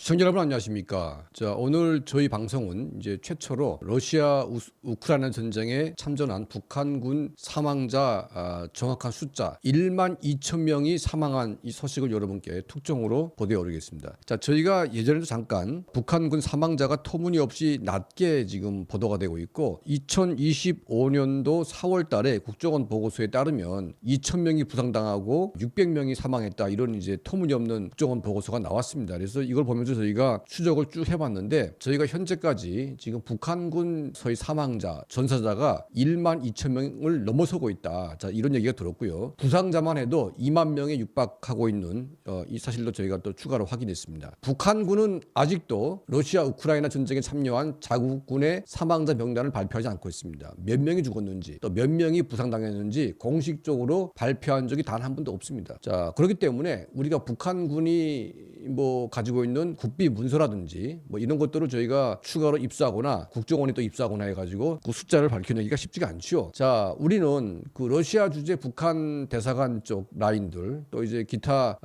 시청자 여러분 안녕하십니까? 자, 오늘 저희 방송은 이제 최초로 러시아 우크라이나 전쟁에 참전한 북한군 사망자 정확한 숫자 1만 2천 명이 사망한 이 소식을 여러분께 특종으로 보도해드리겠습니다. 자, 저희가 예전에도 잠깐 북한군 사망자가 터무니없이 낮게 지금 보도가 되고 있고 2025년도 4월 달에 국정원 보고서에 따르면 2천 명이 부상당하고 600명이 사망했다 이런 이제 터무니없는 국정원 보고서가 나왔습니다. 그래서 이걸 보면서 저희가 추적을 쭉 해봤는데 저희가 현재까지 지금 북한군 서해 사망자 전사자가 1만 2천 명을 넘어서고 있다. 자, 이런 얘기가 들었고요. 부상자만 해도 2만 명에 육박하고 있는 이 사실도 저희가 또 추가로 확인했습니다. 북한군은 아직도 러시아 우크라이나 전쟁에 참여한 자국군의 사망자 명단을 발표하지 않고 있습니다. 몇 명이 죽었는지 또 몇 명이 부상당했는지 공식적으로 발표한 적이 단 한 번도 없습니다. 자, 그렇기 때문에 우리가 북한군이 가지고 있는 국비 문서라든지 이런 것들을 저희가 추가로 입수하거나 국정원이 또 입수하거나 해가지고 그 숫자를 밝혀내기가 쉽지가 않죠. 자, 우리는 그 러시아 주재 북한 대사관 쪽 라인들 또 이제 기타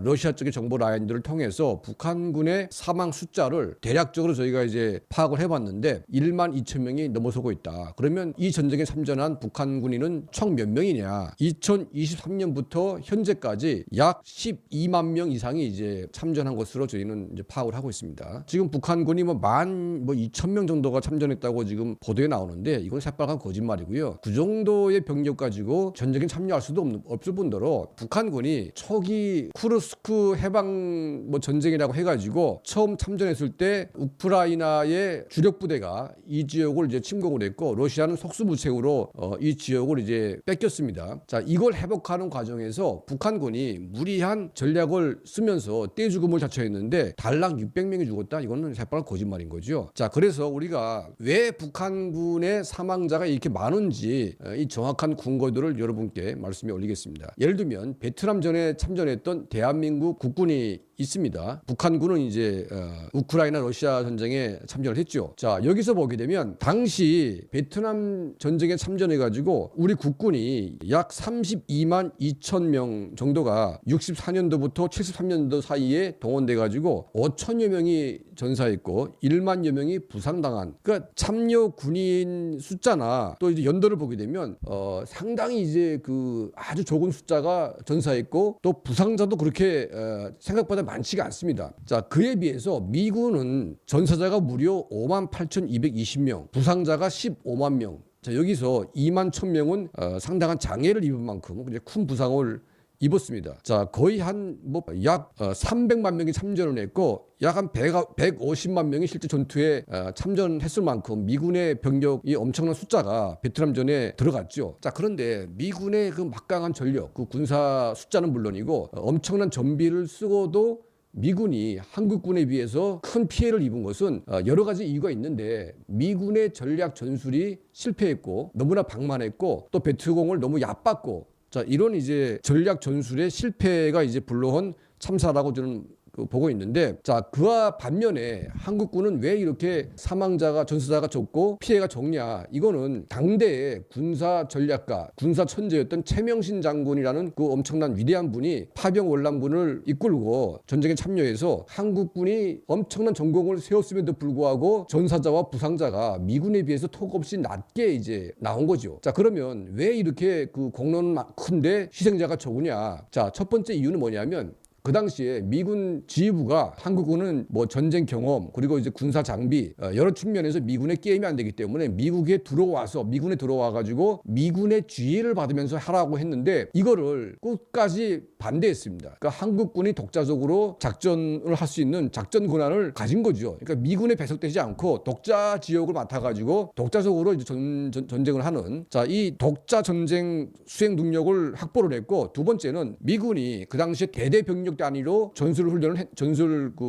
러시아 쪽의 정보 라인들을 통해서 북한군의 사망 숫자를 대략적으로 저희가 이제 파악을 해봤는데 1만 2천 명이 넘어서고 있다. 그러면 이 전쟁에 참전한 북한 군인은 총 몇 명이냐? 2023년부터 현재까지 약 12만 명 이상이 이제 참전한 것으로 저희는 이제 파악을 하고 있습니다. 지금 북한군이 12,000명 정도가 참전했다고 지금 보도에 나오는데 이건 새빨간 거짓말이고요. 그 정도의 병력 가지고 전쟁에 참여할 수도 없을 뿐더러 북한군이 초기 쿠르스크 해방 전쟁이라고 해가지고 처음 참전했을 때 우크라이나의 주력 부대가 이 지역을 이제 침공을 했고 러시아는 속수무책으로 이 지역을 이제 뺏겼습니다. 자, 이걸 회복하는 과정에서 북한군이 무리한 전략을 쓰면서 떼죽음을 자처했는데 달랑 600명이 죽었다. 이거는 새빨간 거짓말인 거죠. 자, 그래서 우리가 왜 북한군의 사망자가 이렇게 많은지 이 정확한 근거들을 여러분께 말씀에 올리겠습니다. 예를 들면 베트남전에 참전했던 대한민국 국군이 있습니다. 북한군은 이제 우크라이나 러시아 전쟁에 참전을 했죠. 자, 여기서 보게 되면 당시 베트남 전쟁에 참전해가지고 우리 국군이 약 32만 2천 명 정도가 64년도부터 73년도 사이에 동원돼가지고 5천여 명이 전사했고 1만여 명이 부상당한. 그러니까 참여 군인 숫자나 또 이제 연도를 보게 되면 상당히 이제 그 아주 적은 숫자가 전사했고 또 부상자도 그렇게 생각보다 많지가 않습니다. 자, 그에 비해서 미군은 전사자가 무려 58,220명, 부상자가 15만 명. 자, 여기서 2만 1,000명은 상당한 장애를 입은 만큼 큰 부상을 입었습니다. 자, 거의 약 300만 명이 참전을 했고 약 한 150만 명이 실제 전투에 참전했을 만큼 미군의 병력이 엄청난 숫자가 베트남전에 들어갔죠. 자, 그런데 미군의 그 막강한 전력, 그 군사 숫자는 물론이고 엄청난 전비를 쓰고도 미군이 한국군에 비해서 큰 피해를 입은 것은 여러 가지 이유가 있는데 미군의 전략 전술이 실패했고 너무나 방만했고 또 베트공을 너무 얕봤고 자, 이런 이제 전략 전술의 실패가 이제 불러온 참사라고 저는 보고 있는데 자, 그와 반면에 한국군은 왜 이렇게 사망자가 전사자가 적고 피해가 적냐? 이거는 당대의 군사 전략가, 군사 천재였던 최명신 장군이라는 그 엄청난 위대한 분이 파병 월남군을 이끌고 전쟁에 참여해서 한국군이 엄청난 전공을 세웠음에도 불구하고 전사자와 부상자가 미군에 비해서 턱없이 낮게 이제 나온 거죠. 자, 그러면 왜 이렇게 그 공로는 큰데 희생자가 적으냐? 자, 첫 번째 이유는 뭐냐면 그 당시에 미군 지휘부가 한국군은 전쟁 경험 그리고 이제 군사 장비 여러 측면에서 미군의 게임이 안 되기 때문에 미군에 들어와 가지고 미군의 지휘를 받으면서 하라고 했는데 이거를 끝까지 반대했습니다. 그러니까 한국군이 독자적으로 작전을 할 수 있는 작전 권한을 가진 거죠. 그러니까 미군에 배속되지 않고 독자 지역을 맡아 가지고 독자적으로 이제 전쟁을 하는 자, 이 독자 전쟁 수행 능력을 확보를 했고 두 번째는 미군이 그 당시에 대대 병력 단위로 전술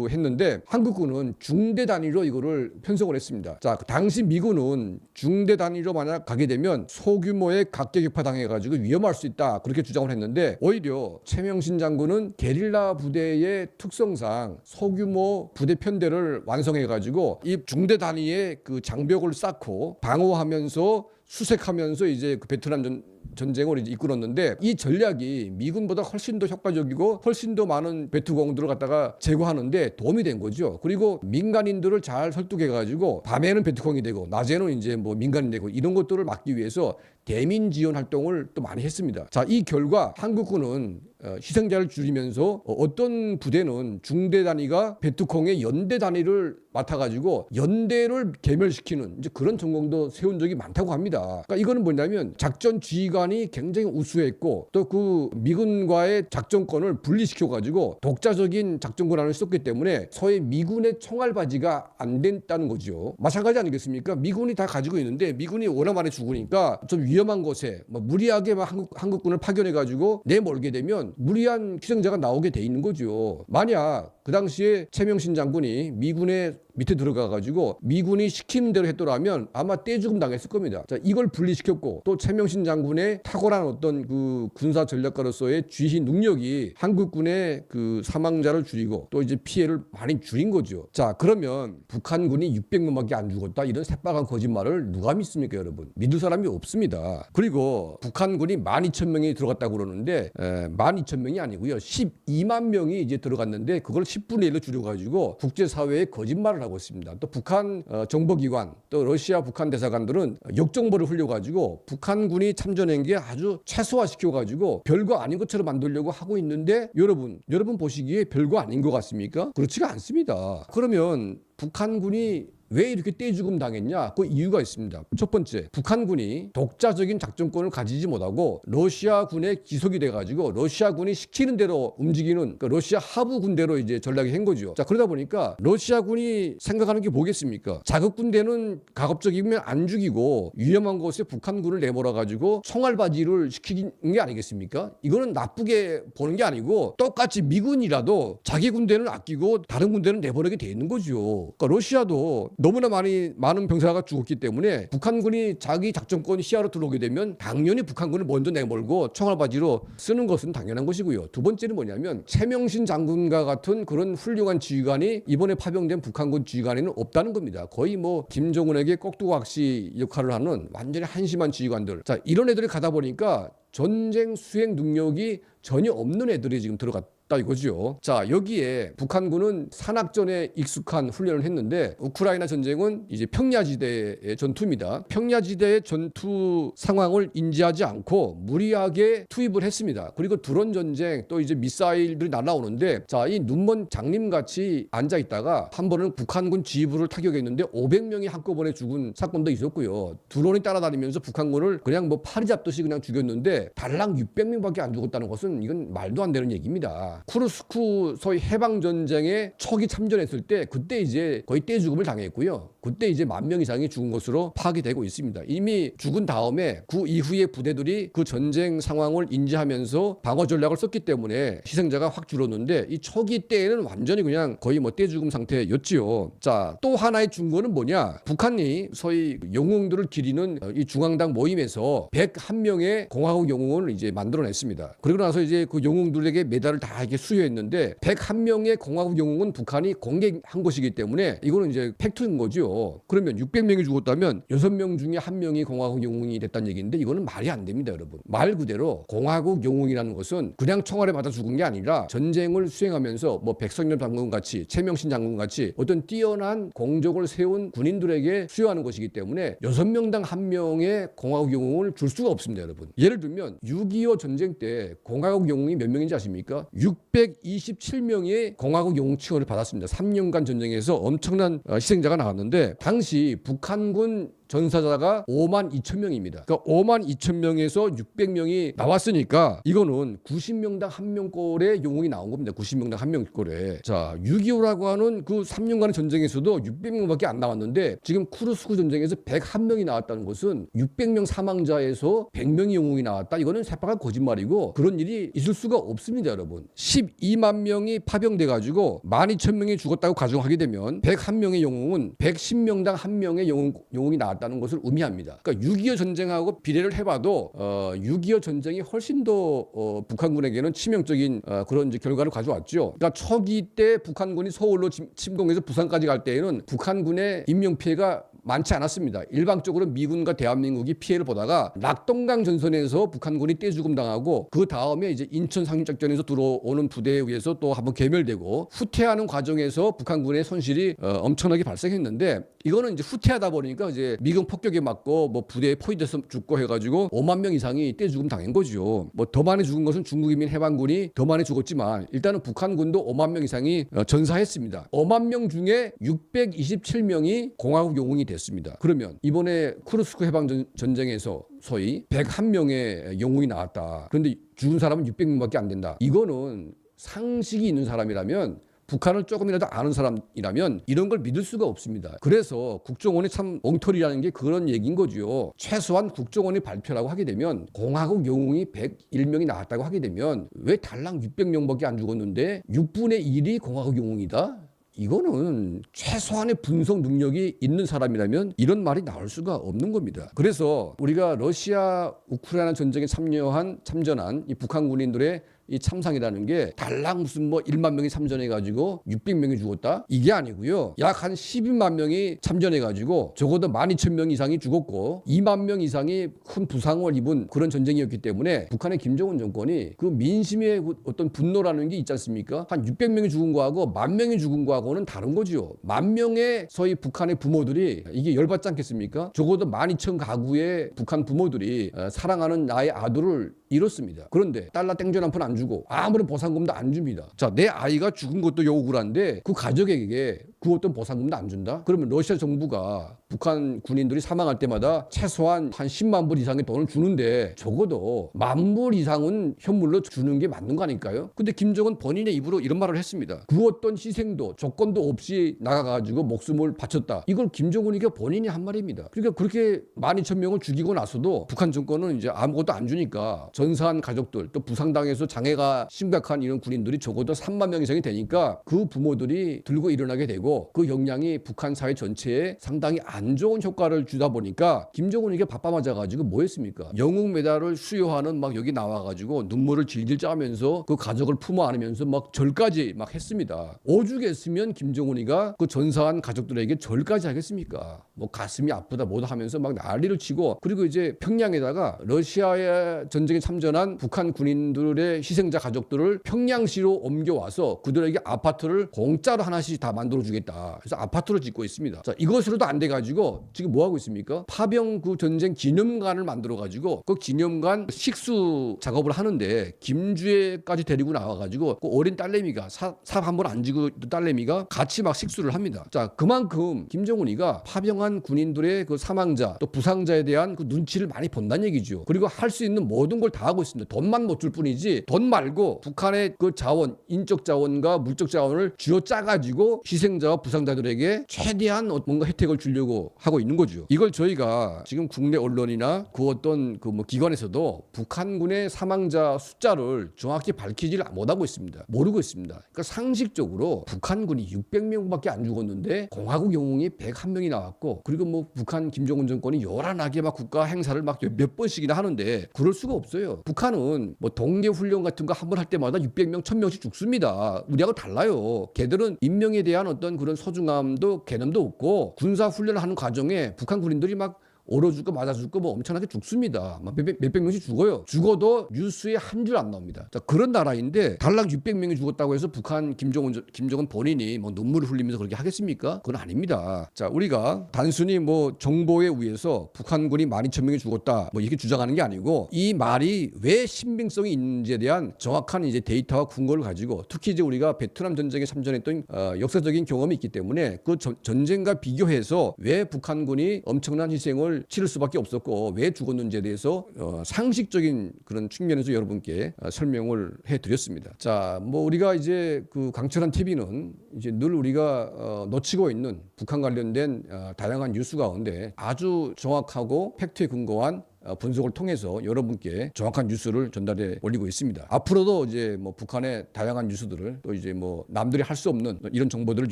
했는데 한국군은 중대 단위로 이거를 편성을 했습니다. 자, 당시 미군은 중대 단위로 만약 가게 되면 소규모의 각계격파 당해가지고 위험할 수 있다 그렇게 주장을 했는데 오히려 최명신 장군은 게릴라 부대의 특성상 소규모 부대 편대를 완성해가지고 이 중대 단위의 그 장벽을 쌓고 방어하면서 수색하면서 이제 그 베트남 전쟁을 이제 이끌었는데 이 전략이 미군보다 훨씬 더 효과적이고 훨씬 더 많은 베트공들을 갖다가 제거하는데 도움이 된 거죠. 그리고 민간인들을 잘 설득해 가지고 밤에는 베트공이 되고 낮에는 이제 뭐 민간인 되고 이런 것들을 막기 위해서 대민 지원 활동을 또 많이 했습니다. 자, 이 결과 한국군은 희생자를 줄이면서 어떤 부대는 중대 단위가 베트콩의 연대 단위를 맡아가지고 연대를 괴멸시키는 이제 그런 전공도 세운 적이 많다고 합니다. 그러니까 이거는 뭐냐면 작전 지휘관이 굉장히 우수했고 또 그 미군과의 작전권을 분리시켜가지고 독자적인 작전 권한을 썼기 때문에 소위 미군의 총알바지가 안 됐다는 거죠. 마찬가지 아니겠습니까? 미군이 다 가지고 있는데 미군이 워낙 많이 죽으니까 좀 위험한 곳에 뭐 무리하게 막 한국군을 파견해가지고 내몰게 되면 무리한 희생자가 나오게 돼 있는 거죠. 만약 그 당시에 최명신 장군이 미군의 밑에 들어가가지고 미군이 시키는 대로 했더라면 아마 떼죽음 당했을 겁니다. 자, 이걸 분리시켰고 또 최명신 장군의 탁월한 어떤 그 군사 전략가로서의 지휘 능력이 한국군의 그 사망자를 줄이고 또 이제 피해를 많이 줄인 거죠. 자, 그러면 북한군이 600명밖에 안 죽었다 이런 새빨간 거짓말을 누가 믿습니까, 여러분? 믿을 사람이 없습니다. 그리고 북한군이 12,000명이 들어갔다고 그러는데 12,000명이 아니고요. 12만 명이 이제 들어갔는데 그걸 10분의 1로 줄여가지고 국제사회에 거짓말을 하고 있습니다. 또 북한 정보기관 또 러시아 북한 대사관들은 역정보를 흘려가지고 북한군이 참전한 게 아주 최소화시켜가지고 별거 아닌 것처럼 만들려고 하고 있는데 여러분 보시기에 별거 아닌 것 같습니까? 그렇지가 않습니다. 그러면 북한군이 왜 이렇게 떼죽음 당했냐? 그 이유가 있습니다. 첫 번째, 북한군이 독자적인 작전권을 가지지 못하고 러시아군에 기속이 돼가지고 러시아군이 시키는 대로 움직이는 그러니까 러시아 하부 군대로 이제 전략이 한 거죠. 자, 그러다 보니까 러시아군이 생각하는 게 뭐겠습니까? 자국 군대는 가급적이면 안 죽이고 위험한 곳에 북한군을 내몰아가지고 총알바지를 시키는 게 아니겠습니까? 이거는 나쁘게 보는 게 아니고 똑같이 미군이라도 자기 군대는 아끼고 다른 군대는 내보내게 돼 있는 거죠. 그러니까 러시아도 너무나 많은 병사가 죽었기 때문에 북한군이 자기 작전권 시야로 들어오게 되면 당연히 북한군을 먼저 내몰고 총알바지로 쓰는 것은 당연한 것이고요. 두 번째는 뭐냐면 최명신 장군과 같은 그런 훌륭한 지휘관이 이번에 파병된 북한군 지휘관에는 없다는 겁니다. 거의 뭐 김정은에게 꼭두각시 역할을 하는 완전히 한심한 지휘관들. 자, 이런 애들이 가다 보니까 전쟁 수행 능력이 전혀 없는 애들이 지금 들어갔다 이거죠. 자, 여기에 북한군은 산악전에 익숙한 훈련을 했는데 우크라이나 전쟁은 이제 평야지대의 전투입니다. 평야지대의 전투 상황을 인지하지 않고 무리하게 투입을 했습니다. 그리고 드론 전쟁 또 이제 미사일들이 날아오는데 자, 이 눈먼 장님같이 앉아 있다가 한 번은 북한군 지휘부를 타격했는데 500명이 한꺼번에 죽은 사건도 있었고요. 드론이 따라다니면서 북한군을 그냥 뭐 파리 잡듯이 그냥 죽였는데 달랑 600명밖에 안 죽었다는 것은 이건 말도 안 되는 얘기입니다. 쿠르스크 소위 해방전쟁에 척이 참전했을 때 그때 이제 거의 떼죽음을 당했고요. 그때 이제 10,000명 이상이 죽은 것으로 파악이 되고 있습니다. 이미 죽은 다음에 그 이후에 부대들이 그 전쟁 상황을 인지하면서 방어 전략을 썼기 때문에 희생자가 확 줄었는데 이 초기 때에는 완전히 그냥 거의 뭐 떼죽음 상태였지요. 자, 또 하나의 중거는 뭐냐? 북한이 소위 영웅들을 기리는 이 중앙당 모임에서 101명의 공화국 영웅을 이제 만들어냈습니다. 그리고 나서 이제 그 영웅들에게 메달을 다 이렇게 수여했는데 101명의 공화국 영웅은 북한이 공개한 것이기 때문에 이거는 이제 팩트인 거죠. 그러면 600명이 죽었다면 6명 중에 1명이 공화국 영웅이 됐다는 얘기인데 이거는 말이 안 됩니다, 여러분. 말 그대로 공화국 영웅이라는 것은 그냥 총알에 맞아 죽은 게 아니라 전쟁을 수행하면서 뭐 백성엽 장군 같이 최명신 장군 같이 어떤 뛰어난 공적을 세운 군인들에게 수여하는 것이기 때문에 6명당 1명의 공화국 영웅을 줄 수가 없습니다, 여러분. 예를 들면 6.25 전쟁 때 공화국 영웅이 몇 명인지 아십니까? 627명의 공화국 영웅 칭호를 받았습니다. 3년간 전쟁에서 엄청난 희생자가 나왔는데 당시 북한군 전사자가 52,000명입니다. 그러니까 52,000명에서 600명이 나왔으니까 이거는 90명당 1명꼴의 영웅이 나온 겁니다. 90명당 1명꼴에. 자, 6.25라고 하는 그 3년간의 전쟁에서도 600명밖에 안 나왔는데 지금 쿠르스크 전쟁에서 101명이 나왔다는 것은 600명 사망자에서 100명의 영웅이 나왔다. 이거는 새빨간 거짓말이고 그런 일이 있을 수가 없습니다, 여러분. 12만 명이 파병돼가지고 12,000명이 죽었다고 가정하게 되면 101명의 영웅은 110명당 1명의 영웅이 나왔다. 다는 것을 의미합니다. 그러니까 6.25 전쟁하고 비례를 해봐도 6.25 전쟁이 훨씬 더 북한군에게는 치명적인 그런 이제 결과를 가져왔죠. 그러니까 초기 때 북한군이 서울로 침공해서 부산까지 갈 때에는 북한군의 인명 피해가 많지 않았습니다. 일방적으로 미군과 대한민국이 피해를 보다가 낙동강 전선에서 북한군이 떼죽음 당하고 그 다음에 이제 인천 상륙작전에서 들어오는 부대에 의해서 또 한번 괴멸되고 후퇴하는 과정에서 북한군의 손실이 엄청나게 발생했는데 이거는 이제 후퇴하다 보니까 이제 미군 폭격에 맞고 뭐 부대에 포위돼서 죽고 해가지고 5만 명 이상이 떼죽음 당한 거죠. 뭐 더 많이 죽은 것은 중국인민 해방군이 더 많이 죽었지만 일단은 북한군도 5만 명 이상이 전사했습니다. 5만 명 중에 627명이 공화국 영웅이 됐습니다. 그러면 이번에 쿠르스크 해방 전쟁에서 소위 101명의 영웅이 나왔다. 그런데 죽은 사람은 600명밖에 안 된다. 이거는 상식이 있는 사람이라면 북한을 조금이라도 아는 사람이라면 이런 걸 믿을 수가 없습니다. 그래서 국정원이 참 엉터리라는 게 그런 얘기인 거죠. 최소한 국정원이 발표라고 하게 되면 공화국 영웅이 101명이 나왔다고 하게 되면 왜 달랑 600명밖에 안 죽었는데 6분의 1이 공화국 영웅이다? 이거는 최소한의 분석 능력이 있는 사람이라면 이런 말이 나올 수가 없는 겁니다. 그래서 우리가 러시아 우크라이나 전쟁에 참전한 이 북한 군인들의 이 참상이라는 게 달랑 무슨 뭐 1만 명이 참전해가지고 600명이 죽었다? 이게 아니고요. 약 한 12만 명이 참전해가지고 적어도 12,000명 이상이 죽었고 2만 명 이상이 큰 부상을 입은 그런 전쟁이었기 때문에 북한의 김정은 정권이 그 민심의 어떤 분노라는 게 있지 않습니까? 한 600명이 죽은 거하고 10,000명이 죽은 거하고는 다른 거죠. 10,000명의 소위 북한의 부모들이 이게 열받지 않겠습니까? 적어도 12,000 가구의 북한 부모들이 사랑하는 나의 아들을 잃었습니다. 그런데 달러 땡전 한 푼 안 주고 아무런 보상금도 안 줍니다. 자, 내 아이가 죽은 것도 억울한데 그 가족에게 그 어떤 보상금도 안 준다? 그러면 러시아 정부가 북한 군인들이 사망할 때마다 최소한 한 10만 불 이상의 돈을 주는데 적어도 10,000불 이상은 현물로 주는 게 맞는 거 아닐까요? 근데 김정은 본인의 입으로 이런 말을 했습니다. 그 어떤 희생도 조건도 없이 나가가지고 목숨을 바쳤다. 이걸 김정은이가 본인이 한 말입니다. 그러니까 그렇게 12,000명을 죽이고 나서도 북한 정권은 이제 아무것도 안 주니까 전사한 가족들 또 부상당해서 장애가 심각한 이런 군인들이 적어도 3만 명 이상이 되니까 그 부모들이 들고 일어나게 되고 그 역량이 북한 사회 전체에 상당히 안 좋은 효과를 주다 보니까 김정은이가 바빠 맞아가지고 뭐 했습니까? 영웅 메달을 수여하는 막 여기 나와가지고 눈물을 질질 짜면서 그 가족을 품어 안으면서 막 절까지 막 했습니다. 오죽했으면 김정은이가 그 전사한 가족들에게 절까지 하겠습니까? 뭐 가슴이 아프다 뭐다 하면서 막 난리를 치고 그리고 이제 평양에다가 러시아의 전쟁에 참전한 북한 군인들의 희생자 가족들을 평양시로 옮겨와서 그들에게 아파트를 공짜로 하나씩 다 만들어주겠다. 그래서 아파트를 짓고 있습니다. 자, 이것으로도 안 돼가지고 지금 뭐 하고 있습니까? 파병 그 전쟁 기념관을 만들어가지고 그 기념관 식수 작업을 하는데 김주애까지 데리고 나와가지고 그 어린 딸내미가 삽 한 번 안 쥐고 딸내미가 같이 막 식수를 합니다. 자, 그만큼 김정은이가 파병한 군인들의 그 사망자 또 부상자에 대한 그 눈치를 많이 본다는 얘기죠. 그리고 할 수 있는 모든 걸 다 하고 있습니다. 돈만 못 줄 뿐이지 돈 말고 북한의 그 자원, 인적 자원과 물적 자원을 쥐어 짜가지고 희생자와 부상자들에게 최대한 뭔가 혜택을 주려고 하고 있는 거죠. 이걸 저희가 지금 국내 언론이나 그 어떤 그 뭐 기관에서도 북한군의 사망자 숫자를 정확히 밝히지를 못하고 있습니다. 모르고 있습니다. 그러니까 상식적으로 북한군이 600명밖에 안 죽었는데 공화국 영웅이 101명이 나왔고 그리고 뭐 북한 김정은 정권이 요란하게 막 국가 행사를 막 몇 번씩이나 하는데 그럴 수가 없어요. 북한은 뭐 동계 훈련 같은 거 한 번 할 때마다 600명, 1000명씩 죽습니다. 우리하고 달라요. 걔들은 인명에 대한 어떤 그런 소중함도 개념도 없고 군사 훈련을 하는 과정에 북한 군인들이 막 얼어 죽고 맞아 죽고 뭐 엄청나게 죽습니다. 몇백 명씩 죽어요. 죽어도 뉴스에 한 줄 안 나옵니다. 자, 그런 나라인데 달랑 600명이 죽었다고 해서 북한 김정은 본인이 뭐 눈물을 흘리면서 그렇게 하겠습니까? 그건 아닙니다. 자, 우리가 단순히 뭐 정보에 의해서 북한군이 12,000명이 죽었다 뭐 이렇게 주장하는 게 아니고 이 말이 왜 신빙성이 있는지에 대한 정확한 이제 데이터와 근거를 가지고 특히 이제 우리가 베트남 전쟁에 참전했던 역사적인 경험이 있기 때문에 그 전쟁과 비교해서 왜 북한군이 엄청난 희생을 치를 수밖에 없었고 왜 죽었는지에 대해서 상식적인 그런 측면에서 여러분께 설명을 해드렸습니다. 자, 뭐 우리가 이제 그 강철한 TV는 이제 늘 우리가 놓치고 있는 북한 관련된 다양한 뉴스 가운데 아주 정확하고 팩트에 근거한 분석을 통해서 여러분께 정확한 뉴스를 전달해 올리고 있습니다. 앞으로도 이제 뭐 북한의 다양한 뉴스들을 또 이제 뭐 남들이 할 수 없는 이런 정보들을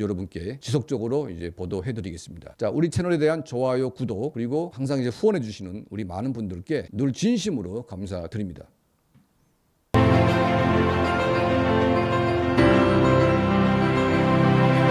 여러분께 지속적으로 이제 보도해 드리겠습니다. 자, 우리 채널에 대한 좋아요, 구독 그리고 항상 이제 후원해 주시는 우리 많은 분들께 늘 진심으로 감사드립니다.